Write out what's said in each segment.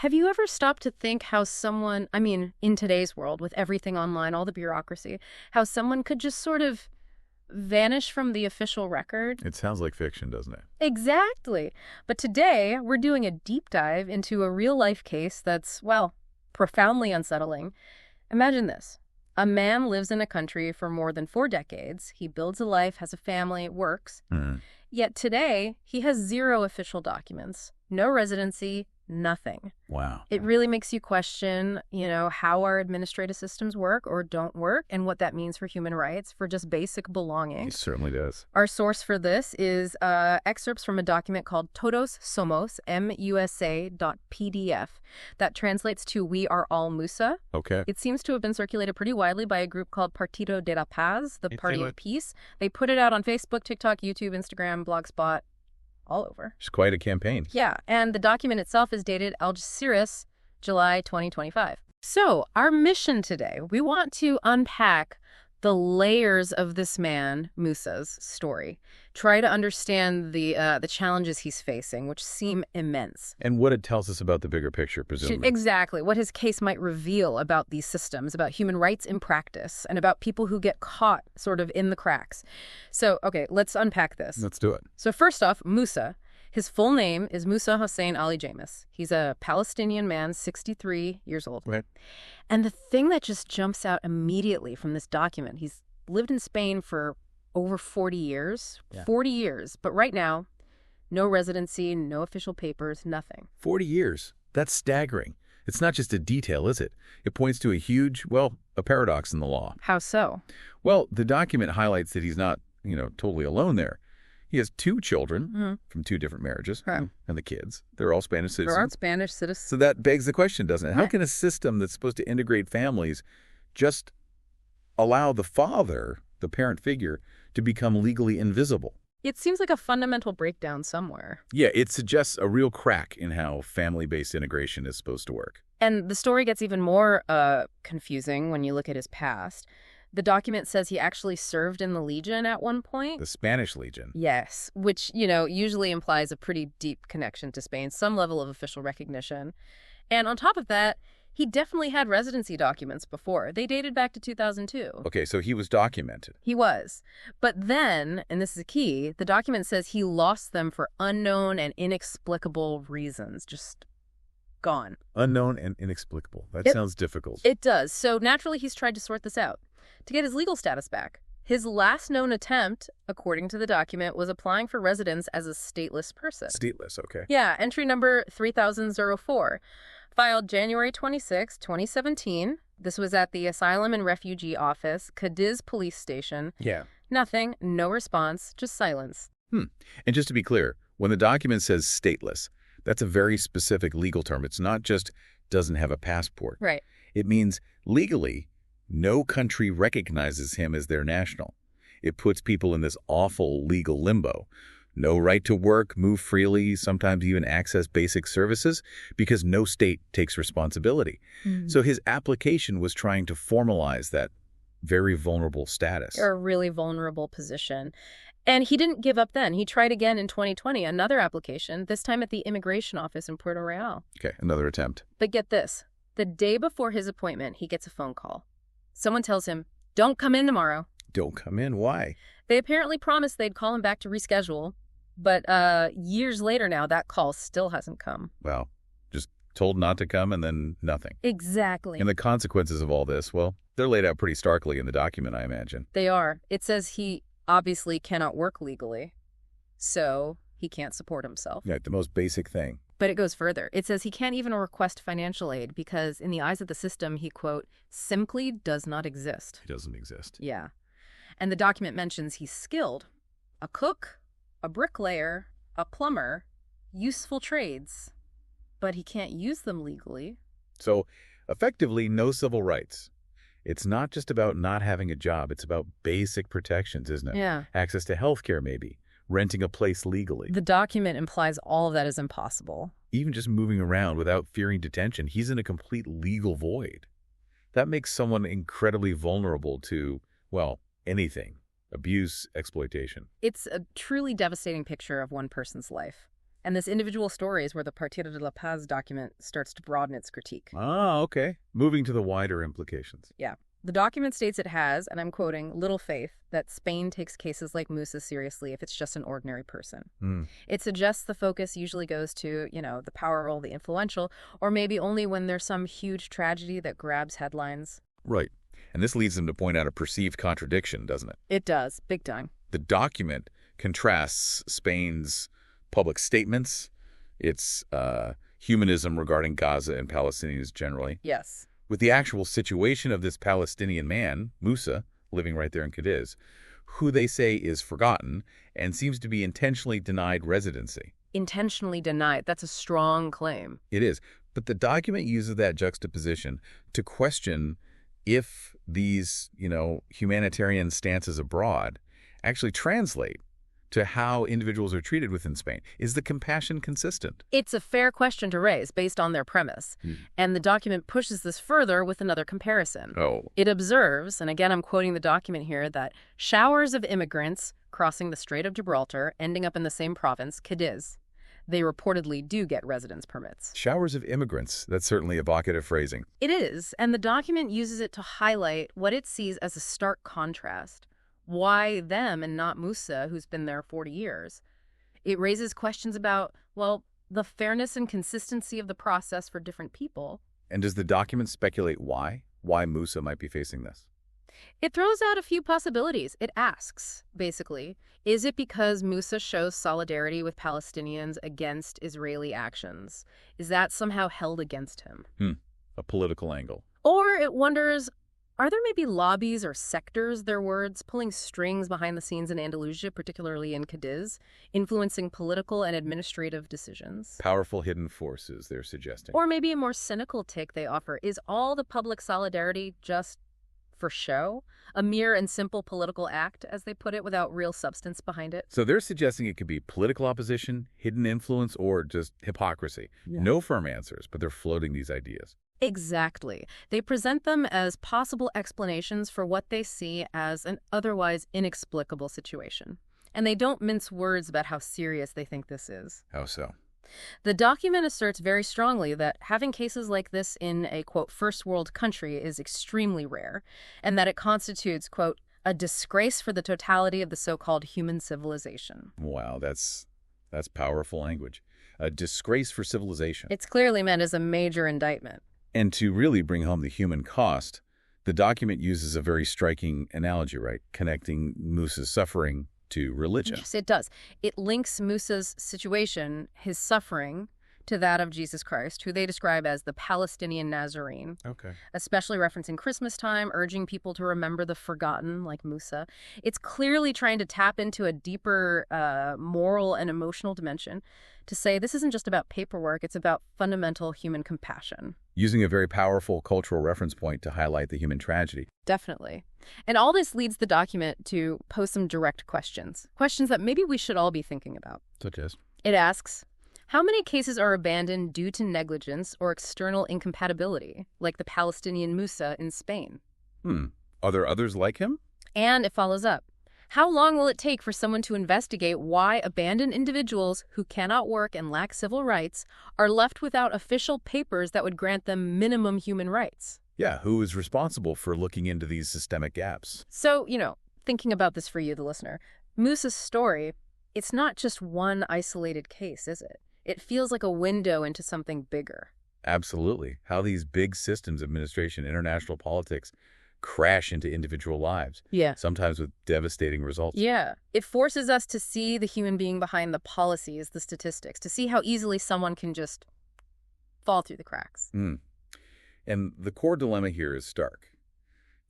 Have you ever stopped to think how someone, I mean, in today's world, with everything online, all the bureaucracy, how someone could just sort of vanish from the official record? It sounds like fiction, doesn't it? Exactly. But today, we're doing a deep dive into a real-life case that's, well, profoundly unsettling. Imagine this. A man lives in a country for more than 4 decades. He builds a life, has a family, works. Yet today, he has 0 official documents, no residency, nothing. Wow. It really makes you question, how our administrative systems work or don't work and what that means for human rights, for just basic belonging. It certainly does. Our source for this is excerpts from a document called Todos Somos, MUSA.pdf, that translates to We Are All Musa. Okay. It seems to have been circulated pretty widely by a group called Partido de la Paz, the It's Party a- of Peace. They put it out on Facebook, TikTok, YouTube, Instagram, Blogspot, all over. It's quite a campaign. Yeah, and the document itself is dated Algeciras, July 2025. So, our mission today, we want to unpack the layers of this man, Musa's story. Try to understand the challenges he's facing, which seem immense. And what it tells us about the bigger picture, presumably. Exactly. What his case might reveal about these systems, about human rights in practice, and about people who get caught sort of in the cracks. So, okay, let's unpack this. Let's do it. So first off, Musa. His full name is Musa Hossein Ali James. He's a Palestinian man, 63 years old. Right. And the thing that just jumps out immediately from this document, he's lived in Spain for over 40 years. Yeah. 40 years. But right now, no residency, no official papers, nothing. 40 years. That's staggering. It's not just a detail, is it? It points to a huge, a paradox in the law. How so? Well, the document highlights that he's not, totally alone there. He has 2 children from 2 different marriages, Right. and the kids, they're all Spanish citizens. There are Spanish citizens. So that begs the question, doesn't it? How Right. can a system that's supposed to integrate families just allow the father, the parent figure, to become legally invisible? It seems like a fundamental breakdown somewhere. Yeah, it suggests a real crack in how family-based integration is supposed to work. And the story gets even more confusing when you look at his past. The document says he actually served in the Legion at one point. The Spanish Legion. Yes, which, usually implies a pretty deep connection to Spain, some level of official recognition. And on top of that, he definitely had residency documents before. They dated back to 2002. Okay, so he was documented. He was. But then, and this is key, the document says he lost them for unknown and inexplicable reasons. Just gone. Unknown and inexplicable. That sounds difficult. It does. So naturally, he's tried to sort this out to get his legal status back. His last known attempt, according to the document, was applying for residence as a stateless person. Stateless, okay. Yeah, entry number 3004, filed January 26, 2017. This was at the Asylum and Refugee Office, Cadiz Police Station. Yeah. Nothing, no response, just silence. And just to be clear, when the document says stateless, that's a very specific legal term. It's not just doesn't have a passport. Right. It means legally, no country recognizes him as their national. It puts people in this awful legal limbo. No right to work, move freely, sometimes even access basic services, because no state takes responsibility. So his application was trying to formalize that very vulnerable status. A really vulnerable position. And he didn't give up then. He tried again in 2020, another application, this time at the immigration office in Puerto Real. Okay, another attempt. But get this, the day before his appointment, he gets a phone call. Someone tells him, "Don't come in tomorrow." Don't come in. Why? They apparently promised they'd call him back to reschedule, but years later now, that call still hasn't come. Well, just told not to come and then nothing. Exactly. And the consequences of all this, well, they're laid out pretty starkly in the document, I imagine. They are. It says he obviously cannot work legally, so he can't support himself. Yeah, the most basic thing. But it goes further. It says he can't even request financial aid because in the eyes of the system, he, quote, simply does not exist. It doesn't exist. Yeah. And the document mentions he's skilled. A cook, a bricklayer, a plumber, useful trades. But he can't use them legally. So, effectively, no civil rights. It's not just about not having a job. It's about basic protections, isn't it? Yeah. Access to health care, maybe. Renting a place legally. The document implies all of that is impossible. Even just moving around without fearing detention. He's in a complete legal void. That makes someone incredibly vulnerable to, well, anything. Abuse, exploitation. It's a truly devastating picture of one person's life. And this individual story is where the Partido de la Paz document starts to broaden its critique. Ah, okay. Moving to the wider implications. Yeah. The document states it has, and I'm quoting, little faith that Spain takes cases like Musa seriously if it's just an ordinary person. It suggests the focus usually goes to, the powerful, the influential, or maybe only when there's some huge tragedy that grabs headlines. Right. And this leads them to point out a perceived contradiction, doesn't it? It does, big time. The document contrasts Spain's public statements, its humanism regarding Gaza and Palestinians generally, Yes. with the actual situation of this Palestinian man, Musa, living right there in Cadiz, who they say is forgotten and seems to be intentionally denied residency. Intentionally denied. That's a strong claim. It is. But the document uses that juxtaposition to question if these, humanitarian stances abroad actually translate to how individuals are treated within Spain. Is the compassion consistent? It's a fair question to raise based on their premise. And the document pushes this further with another comparison. Oh. It observes, and again I'm quoting the document here, that showers of immigrants crossing the Strait of Gibraltar, ending up in the same province, Cadiz, they reportedly do get residence permits. Showers of immigrants. That's certainly evocative phrasing. It is, and the document uses it to highlight what it sees as a stark contrast. Why them and not Musa, who's been there 40 years? It raises questions about, the fairness and consistency of the process for different people. And does the document speculate why? Why Musa might be facing this? It throws out a few possibilities. It asks, basically, is it because Musa shows solidarity with Palestinians against Israeli actions? Is that somehow held against him? A political angle. Or it wonders, are there maybe lobbies or sectors, their words, pulling strings behind the scenes in Andalusia, particularly in Cadiz, influencing political and administrative decisions? Powerful hidden forces, they're suggesting. Or maybe a more cynical take they offer, is all the public solidarity just for show? A mere and simple political act, as they put it, without real substance behind it? So they're suggesting it could be political opposition, hidden influence, or just hypocrisy. Yeah. No firm answers, but they're floating these ideas. Exactly. They present them as possible explanations for what they see as an otherwise inexplicable situation. And they don't mince words about how serious they think this is. How so? The document asserts very strongly that having cases like this in a, quote, first world country is extremely rare, and that it constitutes, quote, a disgrace for the totality of the so-called human civilization. Wow, that's powerful language. A disgrace for civilization. It's clearly meant as a major indictment. And to really bring home the human cost, the document uses a very striking analogy, right? Connecting Musa's suffering to religion. Yes, it does. It links Musa's situation, his suffering, to that of Jesus Christ, who they describe as the Palestinian Nazarene, Okay. especially referencing Christmas time, urging people to remember the forgotten, like Musa. It's clearly trying to tap into a deeper moral and emotional dimension to say this isn't just about paperwork, it's about fundamental human compassion. Using a very powerful cultural reference point to highlight the human tragedy. Definitely. And all this leads the document to pose some direct questions that maybe we should all be thinking about. Such as? It asks, how many cases are abandoned due to negligence or external incompatibility, like the Palestinian Musa in Spain? Are there others like him? And it follows up. How long will it take for someone to investigate why abandoned individuals who cannot work and lack civil rights are left without official papers that would grant them minimum human rights? Yeah, who is responsible for looking into these systemic gaps? So, thinking about this for you, the listener, Musa's story, it's not just one isolated case, is it? It feels like a window into something bigger. Absolutely. How these big systems, administration, international politics, crash into individual lives. Yeah. Sometimes with devastating results. Yeah. It forces us to see the human being behind the policies, the statistics, to see how easily someone can just fall through the cracks. And the core dilemma here is stark.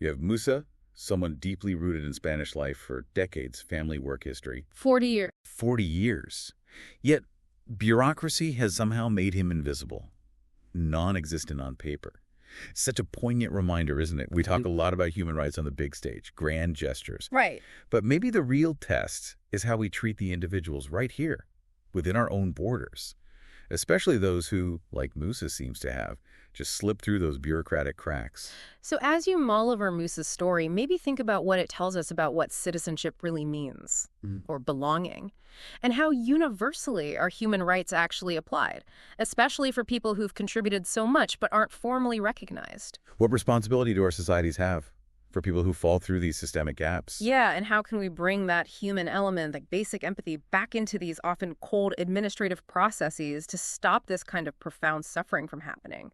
You have Musa, someone deeply rooted in Spanish life for decades, family work history. 40 years. 40 years. Yet bureaucracy has somehow made him invisible, non-existent on paper. Such a poignant reminder, isn't it? We talk a lot about human rights on the big stage, grand gestures. Right. But maybe the real test is how we treat the individuals right here, within our own borders. especially those who, like Musa seems to have, just slip through those bureaucratic cracks. So as you mull over Musa's story, maybe think about what it tells us about what citizenship really means, or belonging, and how universally are human rights actually applied, especially for people who've contributed so much but aren't formally recognized. What responsibility do our societies have for people who fall through these systemic gaps? Yeah, and how can we bring that human element, like basic empathy, back into these often cold administrative processes to stop this kind of profound suffering from happening?